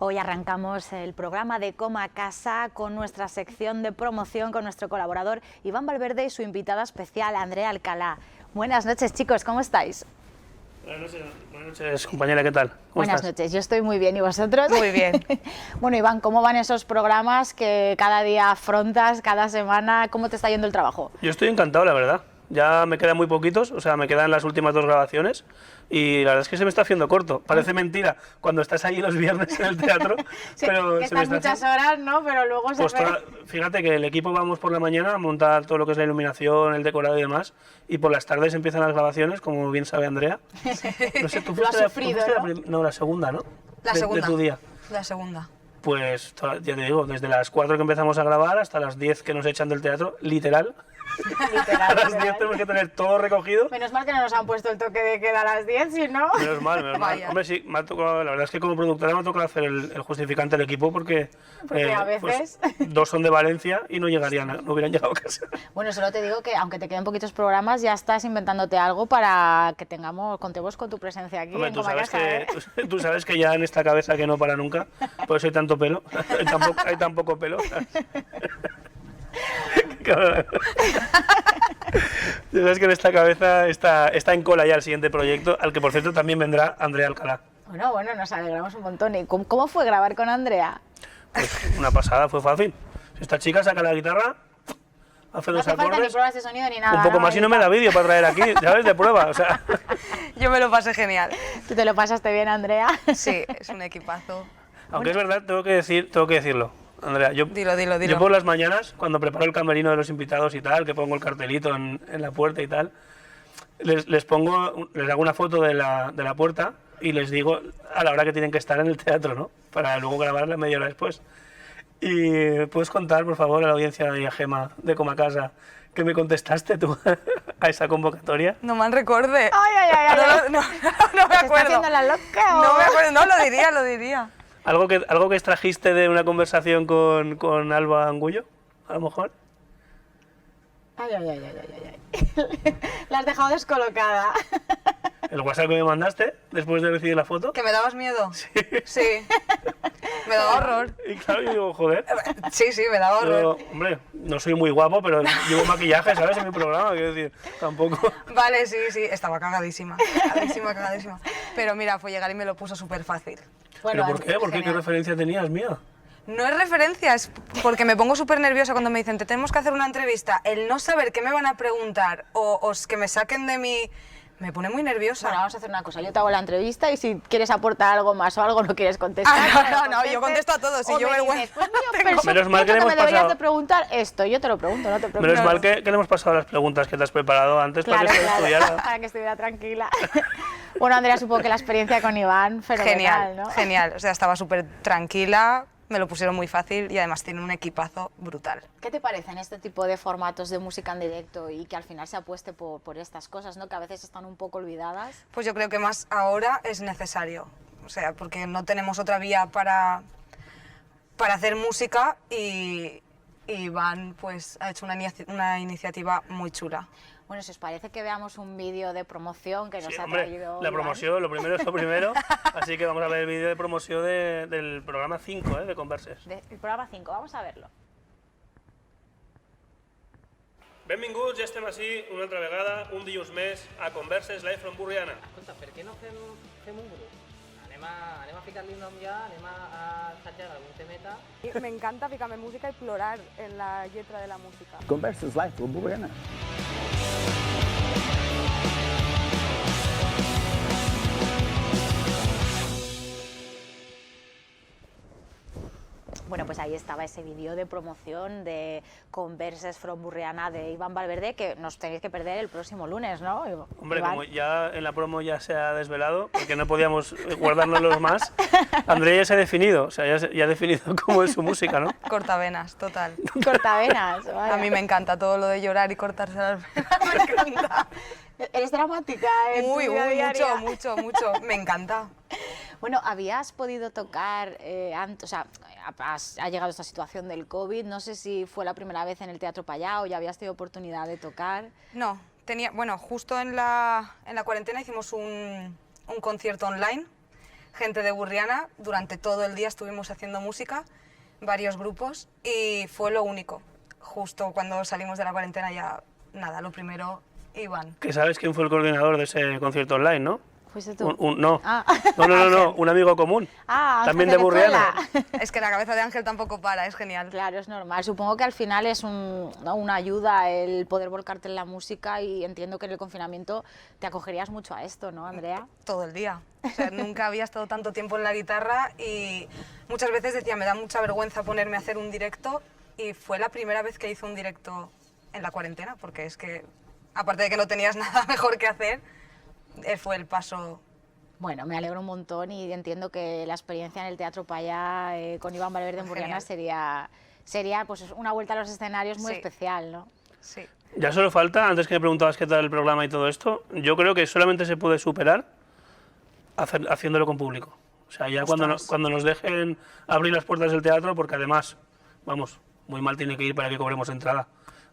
Hoy arrancamos el programa de Coma Casa con nuestra sección de promoción con nuestro colaborador Iván Valverde y su invitada especial Andrea Alcalá. Buenas noches, chicos, ¿cómo estáis? Buenas noches, compañera, ¿qué tal? Buenas noches, yo estoy muy bien, ¿y vosotros? Muy bien. Bueno, Iván, ¿cómo van esos programas que cada día afrontas, cada semana? ¿Cómo te está yendo el trabajo? Yo estoy encantado, la verdad. Ya me quedan muy poquitos, o sea, me quedan las últimas 2 grabaciones y la verdad es que se me está haciendo corto. Parece mentira cuando estás ahí los viernes en el teatro, Sí, pero que se me estás está muchas horas, ¿no? Pero luego pues se ve... fíjate que el equipo vamos por la mañana a montar todo lo que es la iluminación, el decorado y demás, y por las tardes empiezan las grabaciones, como bien sabe Andrea. No sé, tú Lo has fuiste sufrido, ¿no? La segunda, ¿no? La segunda. De tu día. La segunda. Pues ya te digo, desde las 4 que empezamos a grabar hasta las 10 que nos echan del teatro, literal. A las 10 tenemos que tener todo recogido. Menos mal que no nos han puesto el toque de queda a las 10, si no... Menos mal, menos mal. Vaya. Hombre, sí, me ha tocado, la verdad es que como productora me ha tocado hacer el justificante del equipo porque a veces... pues, 2 son de Valencia y no llegarían, no hubieran llegado a casa. Bueno, solo te digo que aunque te queden poquitos programas, ya estás inventándote algo para que contemos con tu presencia aquí. Hombre, en tú Coma sabes, Casa, ¿eh? tú sabes que ya en esta cabeza que no para nunca, por eso hay tanto pelo, hay tan poco pelo. Ya sabes que en esta cabeza está en cola ya el siguiente proyecto, al que por cierto también vendrá Andrea Alcalá. Bueno, nos alegramos un montón. ¿Y cómo fue grabar con Andrea? Pues una pasada, fue fácil. Esta chica saca la guitarra, hace No 2 hace falta ni acordes, pruebas de sonido ni nada. un poco más y no me da vídeo para traer aquí, ¿sabes? De prueba, o sea. Yo me lo pasé genial. ¿Tú te lo pasaste bien, Andrea? Sí, es un equipazo. Aunque es verdad, tengo que decirlo, Andrea. Dilo. Yo por las mañanas, cuando preparo el camerino de los invitados y tal, que pongo el cartelito en la puerta y tal, les hago una foto de la puerta y les digo a la hora que tienen que estar en el teatro, ¿no? Para luego grabarla media hora después. Y puedes contar, por favor, a la audiencia y a Gemma de Coma Casa, que me contestaste tú a esa convocatoria. No me recorde. Ay. No me ¿Se está acuerdo. haciendo la loca o...? No me acuerdo, no, lo diría. ¿Algo que extrajiste de una conversación con Alba Angullo, a lo mejor? Ay. La has dejado descolocada. ¿El WhatsApp que me mandaste después de recibir la foto? ¿Que me dabas miedo? Sí. Me daba horror. Y claro, yo digo, joder. Sí, me daba horror. Yo, hombre, no soy muy guapo, pero llevo maquillaje, ¿sabes? En mi programa, quiero decir, tampoco... Vale, sí, estaba cagadísima. Cagadísima. Pero mira, fue llegar y me lo puso súper fácil. ¿Pero por qué? ¿Por qué? ¿Qué genial. referencia tenías mía? No es referencia, es porque me pongo súper nerviosa cuando me dicen, te tenemos que hacer una entrevista. El no saber qué me van a preguntar o que me saquen de mí, me pone muy nerviosa. Bueno, vamos a hacer una cosa. Yo te hago la entrevista y si quieres aportar algo más o algo no quieres contestar... No, yo contesto a todos. Si O yo me vergüenza dices, pues mira, tengo. Menos mal que le me hemos deberías pasado... de preguntar esto. Yo te lo pregunto, no te preocupes. Menos mal que le hemos pasado las preguntas que te has preparado antes para que se estudiara. Para que estuviera tranquila. Bueno, Andrea, supongo que la experiencia con Iván, fenomenal, ¿no? Genial. O sea, estaba súper tranquila, me lo pusieron muy fácil y además tiene un equipazo brutal. ¿Qué te parecen este tipo de formatos de música en directo y que al final se apueste por estas cosas, ¿no? Que a veces están un poco olvidadas? Pues yo creo que más ahora es necesario. O sea, porque no tenemos otra vía para hacer música y Iván pues ha hecho una iniciativa muy chula. Bueno, si os parece que veamos un vídeo de promoción que nos Sí, ha hombre, traído la Iván. promoción, lo primero es lo primero. Así que vamos a ver el vídeo de promoción del programa 5, de Converses. El programa 5, vamos a verlo. Benvinguts, ja estem així una altra vegada, un dilluns més, a Converses Live from Borriana. Escolta, per què no fem un grup? Anem a ficar-li un nom ja, anem a assajar algun temeta. Me encanta ficarme música y plorar en la letra de la música. Converses Live from Borriana. Bueno, pues ahí estaba ese vídeo de promoción de Converses from Borriana de Iván Valverde, que nos tenéis que perder el próximo lunes, ¿no? Hombre, Iván. como ya en la promo ya se ha desvelado, porque no podíamos guardárnoslos más, Andrea ya se ha definido, o sea, ya ha definido cómo es su música, ¿no? Cortavenas, total. Cortavenas, vaya. A mí me encanta todo lo de llorar y cortarse las venas, me encanta. Eres dramática, ¿eh? Uy, mucho, me encanta. Bueno, ¿habías podido tocar antes, o sea, ha llegado esta situación del COVID, no sé si fue la primera vez en el Teatro Pallá o ya habías tenido oportunidad de tocar? No, bueno, justo en la cuarentena hicimos un concierto online gente de Burriana. Durante todo el día estuvimos haciendo música, varios grupos, y fue lo único. Justo cuando salimos de la cuarentena ya, nada, lo primero, Iván. Que sabes quién fue el coordinador de ese concierto online, ¿no? ¿Fuiste tú? No. Ah. No, un amigo común. Ah, Ángel También de Burriana. Venezuela. Es que la cabeza de Ángel tampoco para, es genial. Claro, es normal. Supongo que al final es una ayuda el poder volcarte en la música y entiendo que en el confinamiento te acogerías mucho a esto, ¿no, Andrea? Todo el día. O sea, nunca había estado tanto tiempo en la guitarra y muchas veces decía, me da mucha vergüenza ponerme a hacer un directo, y fue la primera vez que hice un directo en la cuarentena, porque es que, aparte de que no tenías nada mejor que hacer, fue el paso. Bueno, me alegro un montón y entiendo que la experiencia en el Teatro Payá con Iván Valverde en Burriana sería pues, una vuelta a los escenarios muy Sí. especial, ¿no? Sí. Ya solo falta, antes que me preguntabas qué tal el programa y todo esto, yo creo que solamente se puede superar haciéndolo con público. O sea, ya cuando nos dejen abrir las puertas del teatro, porque además, vamos, muy mal tiene que ir para que cobremos entrada.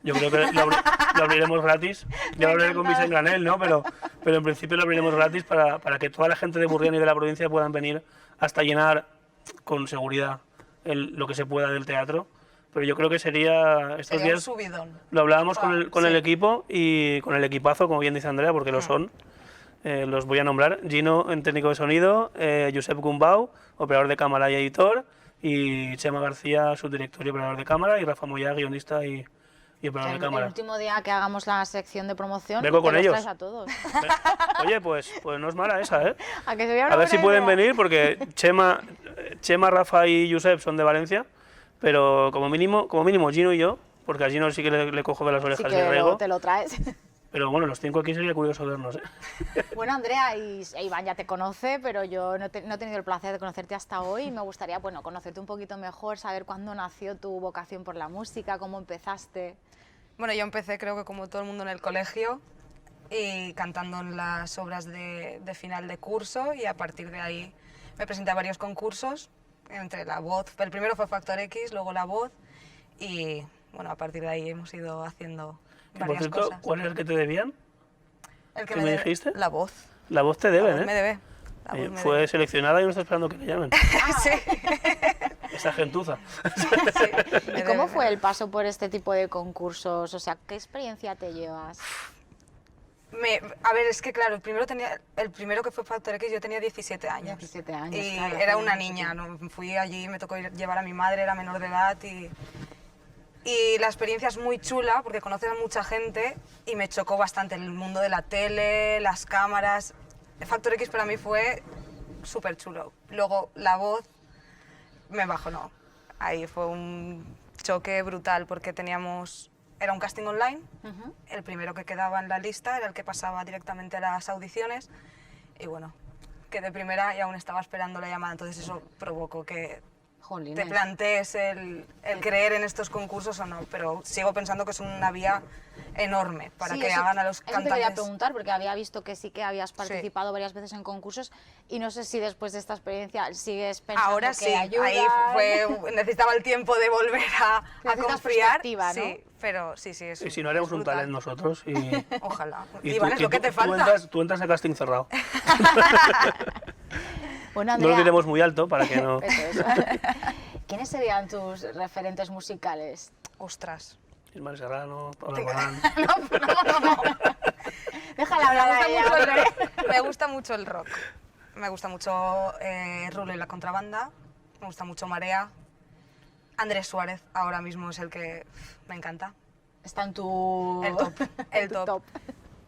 Yo creo que lo abriremos gratis. Ya lo hablaré con Vicente Granel, ¿no? Pero en principio lo abriremos gratis para que toda la gente de Burriana y de la provincia puedan venir hasta llenar con seguridad lo que se pueda del teatro. Pero yo creo que sería estos Sería un días. subidón. Lo hablábamos con el Sí. equipo y con el equipazo, como bien dice Andrea, porque lo son. Los voy a nombrar: Gino en técnico de sonido, Josep Gumbau, operador de cámara y editor, y Chema García, subdirector y operador de cámara, y Rafa Moya, guionista y operador de El cámara. último día que hagamos la sección de promoción, Vengo con te los ellos. traes a todos. Oye, pues no es mala esa, ¿eh? ¿A que sería una A ver si buena pueden idea? venir, porque Chema, Rafa y Josep son de Valencia, pero como mínimo Gino y yo, porque a Gino sí que le cojo de las Sí orejas y que rego. te lo traes. Pero bueno, los 5 aquí sería curioso vernos, ¿eh? Bueno, Andrea, Iván ya te conoce, pero yo no he tenido el placer de conocerte hasta hoy y me gustaría, bueno, conocerte un poquito mejor, saber cuándo nació tu vocación por la música, cómo empezaste. Bueno, yo empecé, creo que como todo el mundo, en el colegio y cantando en las obras de final de curso, y a partir de ahí me presenté a varios concursos, entre La Voz. El primero fue Factor X, luego La Voz, y bueno, a partir de ahí hemos ido haciendo Que, por varias cierto, cosas. ¿cuál es el que te debían? El ¿qué me dijiste? La Voz. La Voz te La deben, Voz ¿eh? me debe. La Voz me Fue debe. seleccionada y no está esperando que le llamen. Sí. Esa gentuza. Sí, me ¿Y cómo debe. fue el paso por este tipo de concursos? O sea, ¿qué experiencia te llevas? A ver, es que claro, el primero que fue Factor X, yo tenía 17 años. 17 años, Y claro, era hace una mucho niña, tiempo. ¿no? Fui allí, me tocó llevar a mi madre, era menor de edad, y la experiencia es muy chula porque conoces a mucha gente, y me chocó bastante el mundo de la tele, las cámaras. El Factor X para mí fue súper chulo. Luego La Voz me bajonó. Ahí fue un choque brutal porque era un casting online. Ujú. El primero que quedaba en la lista era el que pasaba directamente a las audiciones, y bueno, quedé primera y aún estaba esperando la llamada, entonces eso provocó que Jolines. te plantees el creer en estos concursos o no, pero sigo pensando que es una vía enorme para Sí, que eso- hagan a los Eso te quería cantantes. preguntar, porque había visto que sí que habías participado varias veces en concursos y no sé si después de esta experiencia sigues pensando Ahora que sí, ayuda. ahí necesitaba el tiempo de volver a Necesitas confiar. perspectiva, ¿no? Sí, pero sí, es Y si no haremos es un brutal. talent nosotros y Ojalá. y Iván, es lo que te falta. Tú entras a casting cerrado. Bueno, No Andrea, lo diremos muy alto para que no... eso, eso. ¿Quiénes serían tus referentes musicales? Ostras. Ismael Serrano, Pablo Alborán. Déjala hablar a ella, hombre. Me gusta mucho el rock. Me gusta mucho Rulo y la Contrabanda. Me gusta mucho Marea. Andrés Suárez ahora mismo es el que me encanta. Está en tu... El top. El en tu top.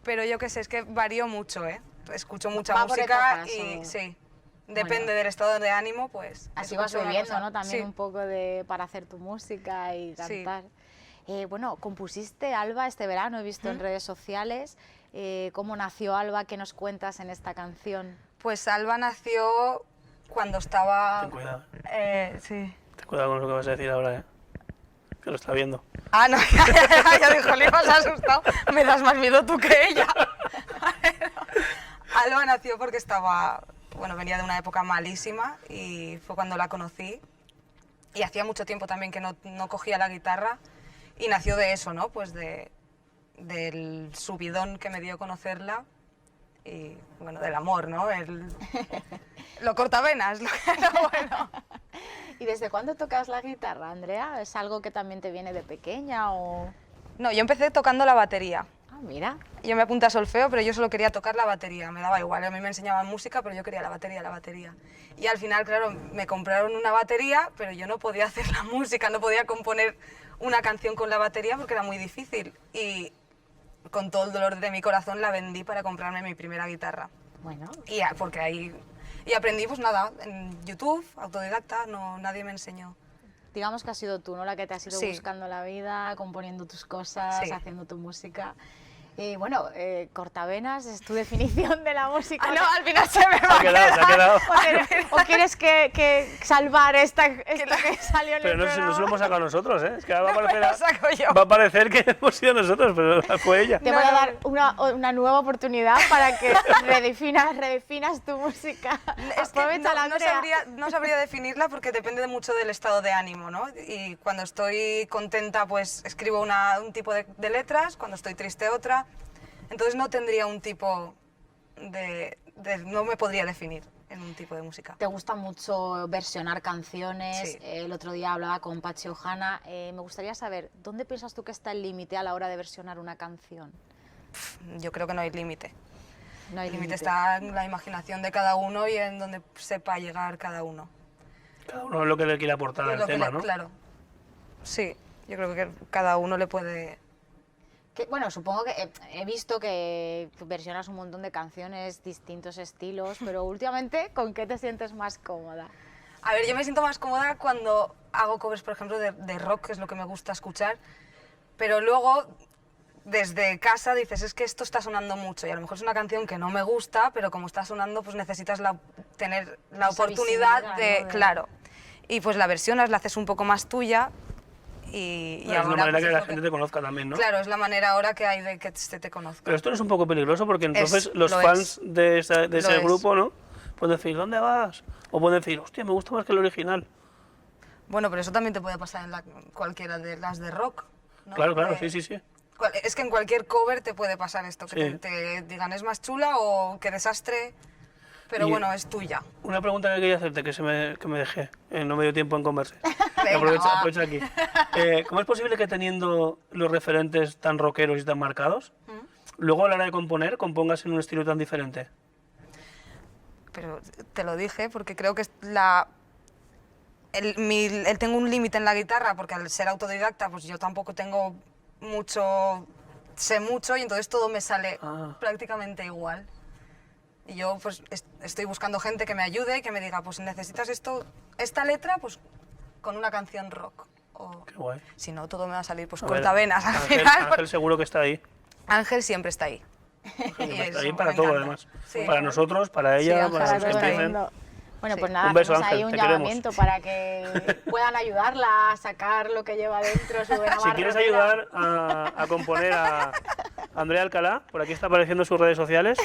Pero yo qué sé, es que varío mucho, ¿eh? Escucho mucha Va por música etapas, y o- sí. Depende Bueno. del estado de ánimo, pues. Así vas escucho una bebiendo, cosa. ¿no? También Sí. un poco para hacer tu música y Sí. cantar. Bueno, compusiste Alba este verano, he visto en redes sociales. ¿Cómo nació Alba? ¿Qué nos cuentas en esta canción? Pues Alba nació cuando estaba. Ten cuidado. Sí. Ten cuidado con lo que vas a decir ahora, ¿eh? Que lo está viendo. Ah, no, ya dijo, le has asustado. Me das más miedo tú que ella. Alba nació porque venía de una época malísima y fue cuando la conocí. Y hacía mucho tiempo también que no cogía la guitarra, y nació de eso, ¿no? Pues del subidón que me dio conocerla. y bueno, del amor, ¿no? Lo cortavenas, lo bueno. ¿Y desde cuándo tocas la guitarra, Andrea? ¿Es algo que también te viene de pequeña o...? No, yo empecé tocando la batería. Ah, mira. Yo me apunté a solfeo, pero yo solo quería tocar la batería, me daba igual, a mí me enseñaban música, pero yo quería la batería, la batería. Y al final, claro, me compraron una batería, pero yo no podía hacer la música, no podía componer una canción con la batería porque era muy difícil. Y con todo el dolor de mi corazón la vendí para comprarme mi primera guitarra. Bueno, Porque ahí... Y aprendí, pues nada, en YouTube, autodidacta, no, nadie me enseñó. digamos que has sido tú, ¿no? La que te has ido Sí. buscando la vida, componiendo tus cosas, Sí. haciendo tu música. Y bueno, cortavenas es tu definición de la música. Ah, no, al final se me Se va ha quedado, se ha quedado. ¿O quieres que salvar esto que salió en Pero el no, programa? no se lo hemos sacado nosotros, ¿eh? Es que ahora va a me parecer, lo saco yo. va a parecer que hemos sido nosotros, pero fue ella. Te voy a dar una nueva oportunidad para que redefinas tu música. Es que Aprovecha la no Andrea. no sabría definirla porque depende mucho del estado de ánimo, ¿no? Y cuando estoy contenta, pues escribo un tipo de letras, cuando estoy triste otra. Entonces no tendría un tipo no me podría definir en un tipo de música. Te gusta mucho versionar canciones. Sí. El otro día hablaba con Pachi Ojana. Me gustaría saber, ¿dónde piensas tú que está el límite a la hora de versionar una canción? Yo creo que no hay límite. No hay El límite límite. está en la imaginación de cada uno y en donde sepa llegar cada uno. Cada uno es lo que le quiere aportar Y al lo que tema, le- ¿no? Claro. Sí, yo creo que cada uno le puede... Bueno, supongo que he visto que versionas un montón de canciones, distintos estilos, pero últimamente, ¿con qué te sientes más cómoda? A ver, yo me siento más cómoda cuando hago covers, por ejemplo, de rock, que es lo que me gusta escuchar, pero luego desde casa dices, es que esto está sonando mucho y a lo mejor es una canción que no me gusta, pero como está sonando, pues necesitas tener la Esa oportunidad visibilidad, de... ¿no? Claro. Y pues la versionas, la haces un poco más tuya y Es una ahora, manera pues, que es la lo gente te conozca también, ¿no? Claro, es la manera ahora que hay de que se te conozca. Pero esto no es un poco peligroso porque entonces los lo fans es. de ese Lo es. grupo, ¿no? Pueden decir, ¿dónde vas? O pueden decir, hostia, me gusta más que el original. Bueno, pero eso también te puede pasar en cualquiera de las de rock, ¿no? Claro, claro, sí, sí, sí. Es que en cualquier cover te puede pasar esto, que Sí. te digan es más chula o qué desastre, pero Y- bueno, es tuya. Una pregunta que quería hacerte, que me dejé, no me dio tiempo en conversar. Venga, va. Aprovecho aquí. ¿Cómo es posible que teniendo los referentes tan rockeros y tan marcados, luego a la hora de componer, compongas en un estilo tan diferente? Pero te lo dije porque creo que es tengo un límite en la guitarra porque al ser autodidacta pues yo tampoco tengo sé mucho y entonces todo me sale Ah. prácticamente igual. Y yo pues estoy buscando gente que me ayude y que me diga, pues necesitas esta letra pues con una canción rock. O, Qué guay. si no, todo me va a salir pues A ver, cortavenas al Ángel, final. Ángel seguro que está ahí. Ángel siempre está ahí. Ángel Y está eso ahí me para todo, encanta. además. Sí. Para nosotros, para Sí, ella, Ángel para los siempre que está ahí. empiecen. Bueno, Sí. pues nada, Un beso, hacemos ahí Ángel, un te queremos. llamamiento para que puedan ayudarla a sacar lo que lleva dentro su vena Si quieres marroquera. ayudar a componer a Andrea Alcalá, por aquí está apareciendo sus redes sociales,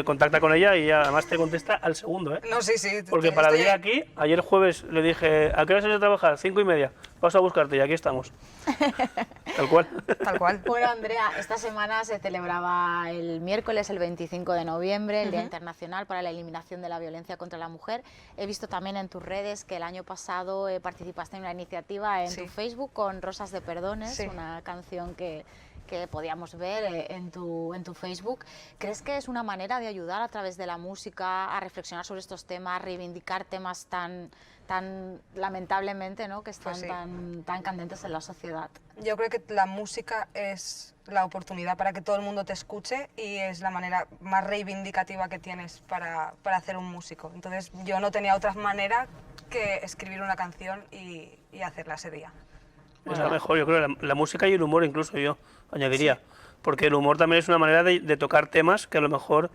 contacta con ella y además te contesta al segundo, ¿eh? No, sí, sí. Porque para estoy venir ahí. aquí, ayer jueves le dije, ¿a qué hora sales a trabajar? 5:30. Paso a buscarte y aquí estamos. Tal cual. Tal cual. Bueno, Andrea, esta semana se celebraba el miércoles, el 25 de noviembre, el Día Internacional para la Eliminación de la Violencia contra la Mujer. He visto también en tus redes que el año pasado participaste en una iniciativa en Sí. tu Facebook con Rosas de Perdones, Sí. una canción que podíamos ver en tu Facebook. ¿Crees que es una manera de ayudar a través de la música a reflexionar sobre estos temas, reivindicar temas tan lamentablemente, ¿no? que están Pues sí. tan candentes en la sociedad? Yo creo que la música es la oportunidad para que todo el mundo te escuche y es la manera más reivindicativa que tienes para hacer un músico. Entonces yo no tenía otra manera que escribir una canción y hacerla ese día. Es la mejor, yo creo, la música y el humor incluso yo añadiría. Porque el humor también es una manera de tocar temas que a lo mejor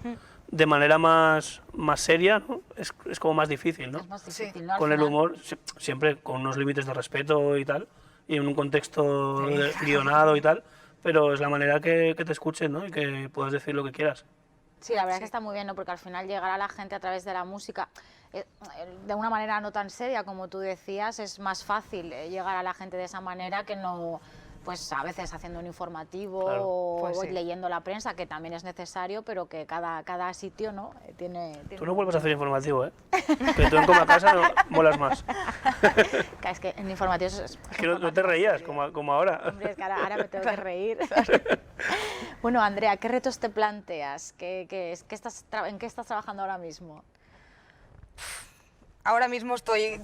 de manera más seria, ¿no? es como más difícil, ¿no? Es más Sí. difícil, ¿no? Al Con el final, humor, siempre con unos límites de respeto y tal, y en un contexto guionado y tal, pero es la manera que te escuchen, ¿no? Y que puedas decir lo que quieras. Sí, la verdad es que está muy bien, ¿no? Porque al final llegar a la gente a través de la música, de una manera no tan seria como tú decías, es más fácil llegar a la gente de esa manera que no pues a veces haciendo un informativo Claro. o Pues sí. leyendo la prensa, que también es necesario, pero que cada sitio, ¿no? tiene Tú no vuelvas a hacer informativo, ¿eh? Que tú en Coma Casa no molas más. Es que en informativos es Es que no te reías, como ahora. Hombre, es que ahora me tengo que reír. Bueno, Andrea, ¿qué retos te planteas? ¿En qué estás trabajando ahora mismo? Ahora mismo estoy,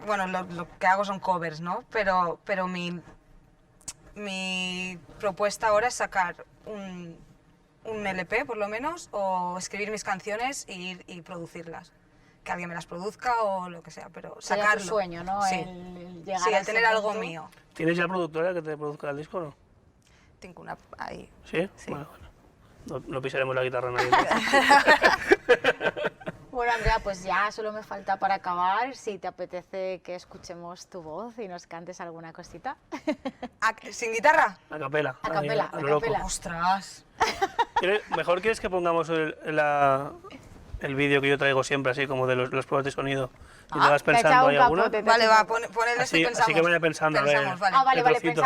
bueno, lo que hago son covers, ¿no? Pero mi propuesta ahora es sacar un LP, por lo menos, o escribir mis canciones y producirlas. Que alguien me las produzca o lo que sea, pero Sería sacarlo. tu sueño, ¿no? Sí, El llegar sí, a el ese tener algo punto. mío. ¿Tienes ya productora que te produzca el disco o no? Tengo una ahí. ¿Sí? Sí. Bueno. No pisaremos la guitarra nadie. Bueno, Andrea, pues ya solo me falta para acabar, si te apetece que escuchemos tu voz y nos cantes alguna cosita. ¿Sin guitarra? A capela. A capela, ahí, a lo loco. capela. ¡Ostras! ¿Mejor quieres que pongamos el vídeo que yo traigo siempre, así como de las pruebas de sonido? Y te vas te ha echado pensando un ahí alguna. capote. Vale, va, ponedlo Así- y pensamos. así que vaya pensando, a ver. Pensamos, vale. Ah, vale, el vale, trocito.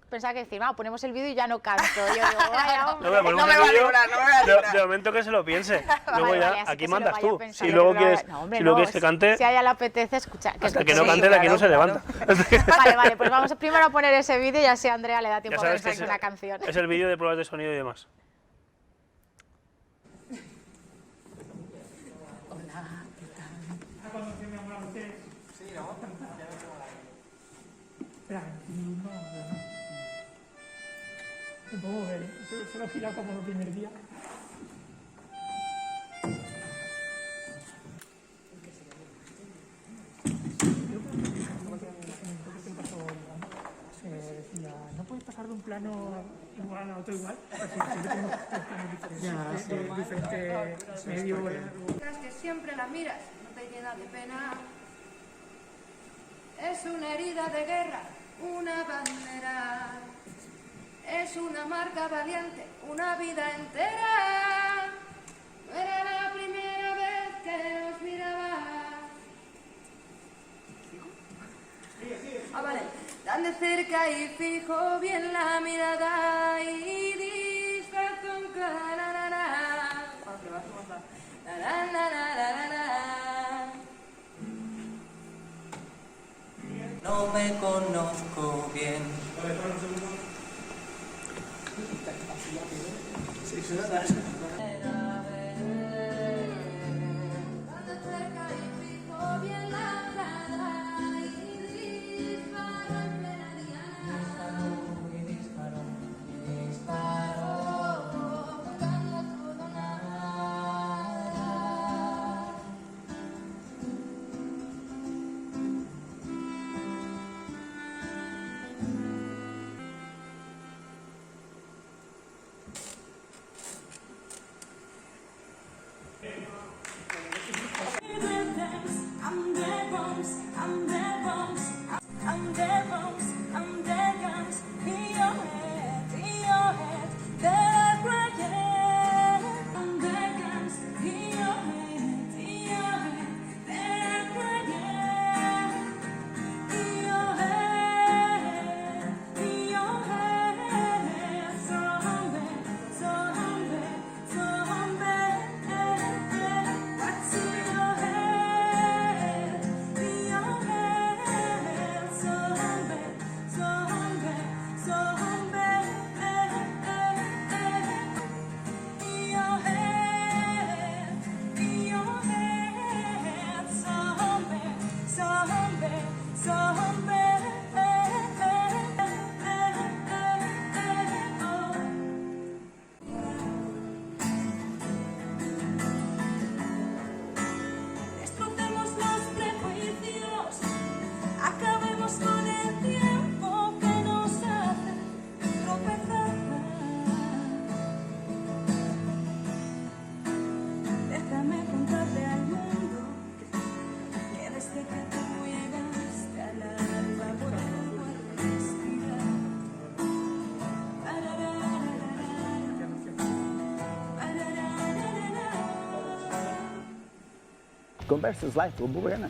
pensaba que decir, ponemos el vídeo y ya no canto. Yo digo, vaya, No, hombre. pero ponemos No me el va a vídeo, librar, no me va a librar. de momento que se lo piense. Luego Vale, ya, vale, así aquí que se mandas lo vaya tú. pensando, Si luego que no- quieres, no, hombre, si luego no, quieres que cante, Si a ella le apetece escuchar. hasta que no Sí, cante de aquí no se claro, levanta. Vale, pues vamos primero a poner ese vídeo y así a Andrea le da Ya tiempo a sabes que pensar una canción. es el vídeo de pruebas de sonido y demás. Me puedo mover, solo gira como el primer día. Decía, no puedes pasar de un plano igual a otro igual, así que tenemos tres planos diferentes, diferentes medios. Es que siempre la miras, no te llena de pena. Es una herida de guerra, una bandera. Es una marca valiente, una vida entera. No era la primera vez que nos miraba. Ah, vale. Tan de cerca y fijo bien la mirada y disfrazo un clararara. Vamos a la, la, la, la, la, la. No me conozco bien. Tan de cerca y fijo bien la mirada y disparo en plena diana. Disparo, buscando todo nada. Destrocemos los prejuicios, acabemos con el tiempo que nos hace tropezar. Déjame contarle al mundo que desde que tú llegaste al alba vuelvo a respirar. Conversas Live Club Buena.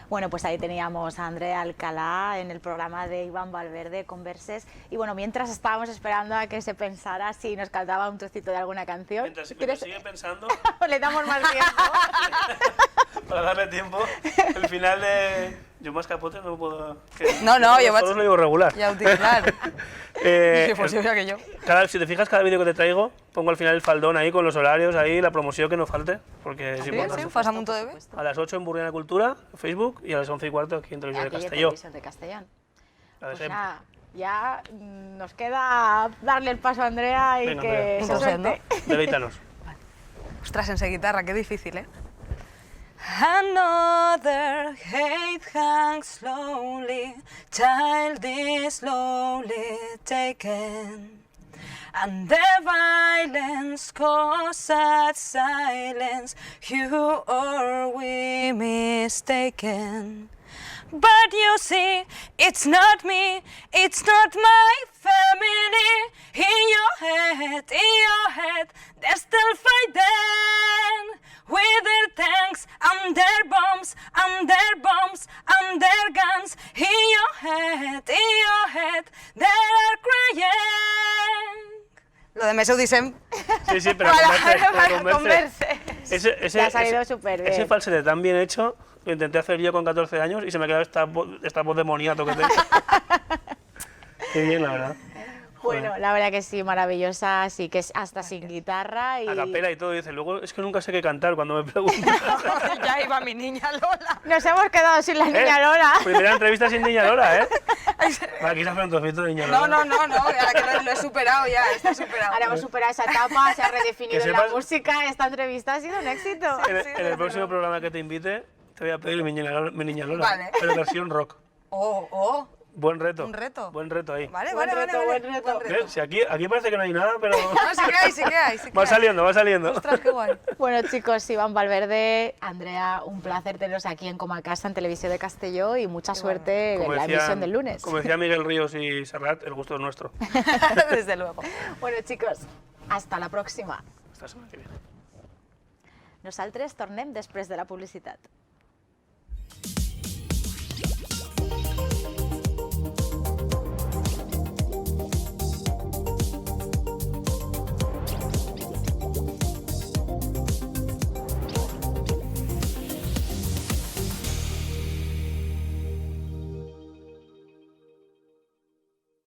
Bueno, pues ahí teníamos a Andrea Alcalá en el programa de Iván Valverde, Converses. Y bueno, mientras estábamos esperando a que se pensara si nos cantaba un trocito de alguna canción. Mientras sigue pensando, le damos más tiempo. para darle tiempo, el final de... Yo más capote no puedo... yo todos lo digo regular. Ya claro. Pues yo que yo. Si te fijas, cada vídeo que te traigo, pongo al final el faldón ahí con los horarios, ahí la promoción que no falte, porque es importante. Sí, pasa un montón de veces. A las 8 en Burriana Cultura, Facebook, y a las 11:15 aquí en Televisión de Castelló. Televisión de Castellón. Pues nada, ya nos queda darle el paso a Andrea y venga, que Andrea, se suelte. Deleítanos. Ostras, en guitarra, qué difícil, ¿eh? Another hate hangs slowly, child is slowly taken, and the violence causes silence, you or we mistaken. But you see, it's not me, it's not my family. In your head, they're still fighting. With their tanks and their bombs and their bombs and their guns. In your head, they're crying. Lo de Mesut Dicem. Sí, pero Converse. Te ha salido súper bien. Ese falsete tan bien hecho, lo intenté hacer yo con 14 años y se me ha quedado esta voz de moniato que tengo. Qué bien, la verdad. Bueno, la verdad que sí, maravillosa, así que es hasta sin guitarra y... A capela y todo, dice, luego es que nunca sé qué cantar cuando me preguntan. Ya iba mi niña Lola. Nos hemos quedado sin la niña Lola. Primera entrevista sin niña Lola, ¿eh? Aquí se hace un trocito de niña Lola. No, ahora que lo he superado ya, está superado. Ahora hemos superado esa etapa, se ha redefinido la música, esta entrevista ha sido un éxito. En el próximo programa que te invite, te voy a pedir mi niña Lola, vale. pero versión rock. Buen reto. Un reto. Buen reto ahí. Vale. Buen reto. Si aquí parece que no hay nada, pero... No, sí que hay. Va saliendo. Ostras, qué guay. Bueno, chicos, Iván Valverde, Andrea, un placer teneros aquí en Coma Casa, en Televisión de Castelló, y mucha suerte en la emisión del lunes. Como decía Miguel Ríos y Serrat, el gusto es nuestro. Desde luego. Bueno, chicos, hasta la próxima. Hasta la semana que viene. Nosaltres tornem després de la publicitat.